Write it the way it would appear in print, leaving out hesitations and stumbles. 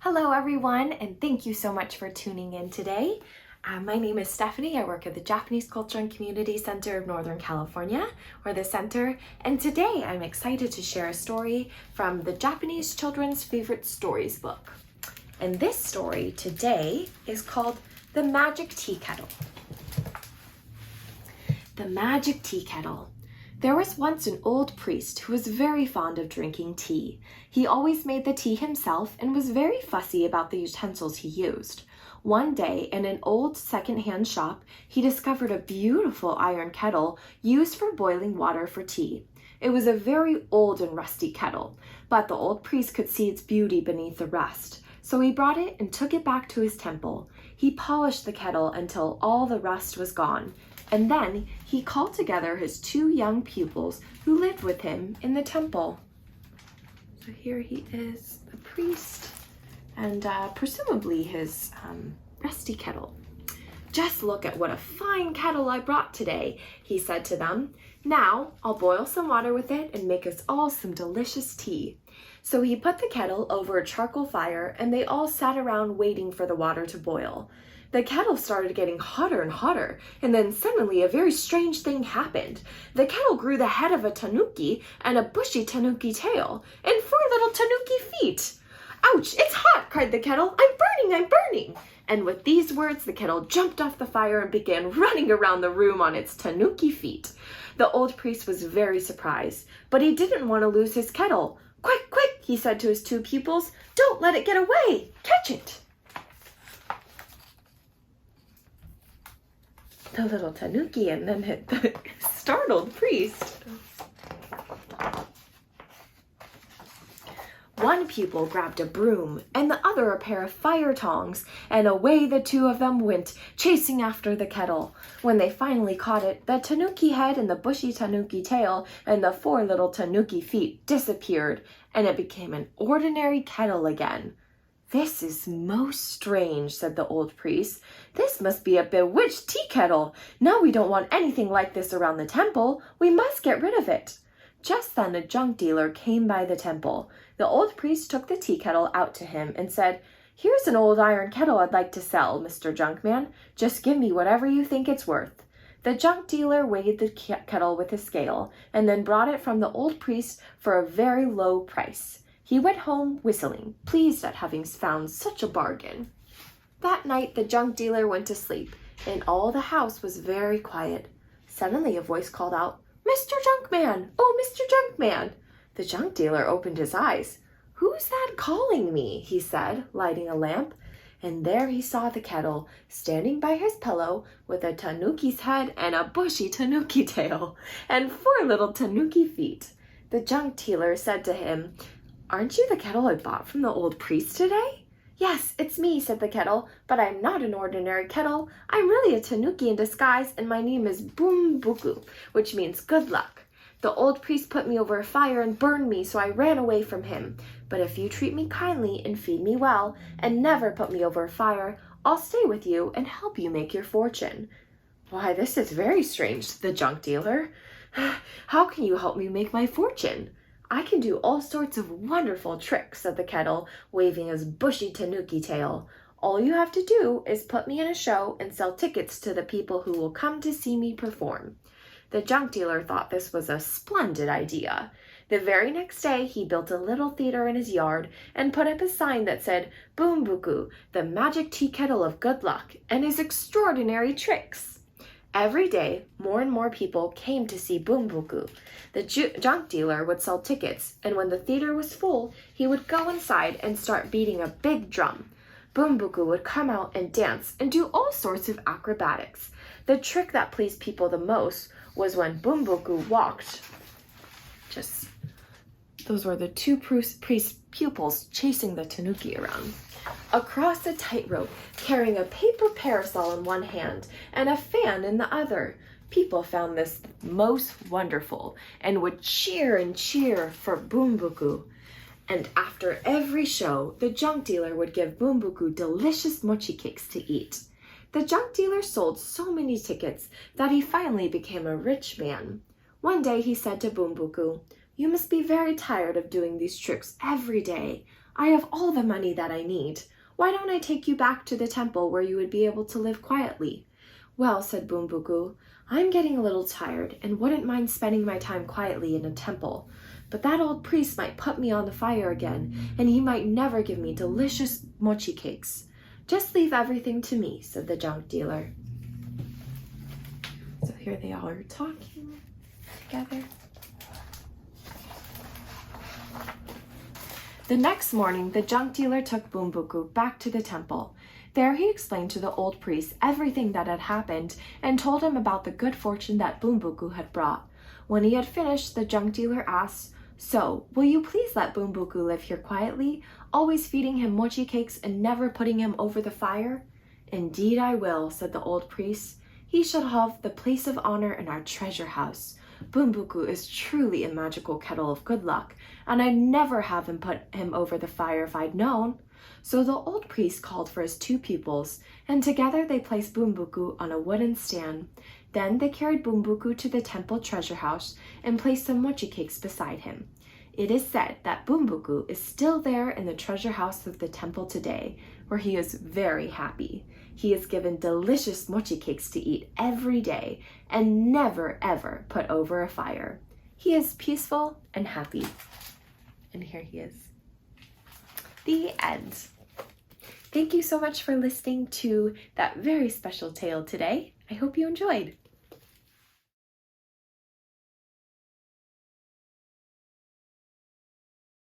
Hello everyone, and thank you so much for tuning in today. My name is Stephanie. I work at the Japanese Culture and Community Center of Northern California, or the Center, and today I'm excited to share a story from the Japanese Children's Favorite Stories book. And this story today is called The Magic Tea Kettle. The Magic Tea Kettle. There was once an old priest who was very fond of drinking tea. He always made the tea himself and was very fussy about the utensils he used. One day, in an old second-hand shop, he discovered a beautiful iron kettle used for boiling water for tea. It was a very old and rusty kettle, but the old priest could see its beauty beneath the rust. So he brought it and took it back to his temple. He polished the kettle until all the rust was gone. And then he called together his two young pupils who lived with him in the temple. So here he is, the priest, and presumably his rusty kettle. "Just look at what a fine kettle I brought today," he said to them. "Now I'll boil some water with it and make us all some delicious tea." So he put the kettle over a charcoal fire, and they all sat around waiting for the water to boil. The kettle started getting hotter and hotter, and then suddenly a very strange thing happened. The kettle grew the head of a tanuki and a bushy tanuki tail, and 4 little tanuki feet. "Ouch, it's hot!" cried the kettle. I'm burning!" And with these words, the kettle jumped off the fire and began running around the room on its tanuki feet. The old priest was very surprised, but he didn't want to lose his kettle. "Quick, quick," he said to his two pupils. "Don't let it get away! Catch it!" The little tanuki and then hit the startled priest. One pupil grabbed a broom and the other a pair of fire tongs, and away the two of them went, chasing after the kettle. When they finally caught it, the tanuki head and the bushy tanuki tail and the 4 little tanuki feet disappeared, and it became an ordinary kettle again. "This is most strange," said the old priest. "This must be a bewitched tea kettle. Now we don't want anything like this around the temple. We must get rid of it." Just then a junk dealer came by the temple. The old priest took the tea kettle out to him and said, "Here's an old iron kettle I'd like to sell, Mr. Junkman. Just give me whatever you think it's worth." The junk dealer weighed the kettle with a scale and then brought it from the old priest for a very low price. He went home whistling, pleased at having found such a bargain. That night the junk dealer went to sleep, and all the house was very quiet. Suddenly a voice called out, "Mr. Junkman! Oh, Mr. Junkman!" The junk dealer opened his eyes. "Who's that calling me?" he said, lighting a lamp. And there he saw the kettle, standing by his pillow, with a tanuki's head and a bushy tanuki tail, and 4 little tanuki feet. The junk dealer said to him, "Aren't you the kettle I bought from the old priest today?" "Yes, it's me," said the kettle, "but I'm not an ordinary kettle. I'm really a tanuki in disguise, and my name is Boombuku, which means good luck. The old priest put me over a fire and burned me, so I ran away from him. But if you treat me kindly and feed me well, and never put me over a fire, I'll stay with you and help you make your fortune." "Why, this is very strange," said the junk dealer. "How can you help me make my fortune?" "I can do all sorts of wonderful tricks," said the kettle, waving his bushy tanuki tail. "All you have to do is put me in a show and sell tickets to the people who will come to see me perform." The junk dealer thought this was a splendid idea. The very next day, he built a little theater in his yard and put up a sign that said, "Boombuku, the magic tea kettle of good luck, and his extraordinary tricks." Every day, more and more people came to see Boombuku. The junk dealer would sell tickets, and when the theater was full, he would go inside and start beating a big drum. Boombuku would come out and dance and do all sorts of acrobatics. The trick that pleased people the most was when Boombuku walked. Those were the two priest pupils chasing the tanuki around. Across a tightrope, carrying a paper parasol in one hand and a fan in the other. People found this most wonderful and would cheer and cheer for Boombuku. And after every show, the junk dealer would give Boombuku delicious mochi cakes to eat. The junk dealer sold so many tickets that he finally became a rich man. One day he said to Boombuku, "You must be very tired of doing these tricks every day. I have all the money that I need. Why don't I take you back to the temple where you would be able to live quietly?" "Well," said Bumbuku, "I'm getting a little tired and wouldn't mind spending my time quietly in a temple. But that old priest might put me on the fire again, and he might never give me delicious mochi cakes. Just leave everything to me," said the junk dealer. So here they all are talking together. The next morning, the junk dealer took Bumbuku back to the temple. There he explained to the old priest everything that had happened and told him about the good fortune that Bumbuku had brought. When he had finished, the junk dealer asked, "So, will you please let Bumbuku live here quietly, always feeding him mochi cakes and never putting him over the fire?" "Indeed I will," said the old priest. "He shall have the place of honor in our treasure house. Bumbuku is truly a magical kettle of good luck, and I'd never have him put him over the fire if I'd known." So the old priest called for his 2 pupils, and together they placed Bumbuku on a wooden stand. Then they carried Bumbuku to the temple treasure house and placed some mochi cakes beside him. It is said that Bumbuku is still there in the treasure house of the temple today, where he is very happy. He is given delicious mochi cakes to eat every day and never ever put over a fire. He is peaceful and happy. And here he is. The end. Thank you so much for listening to that very special tale today. I hope you enjoyed.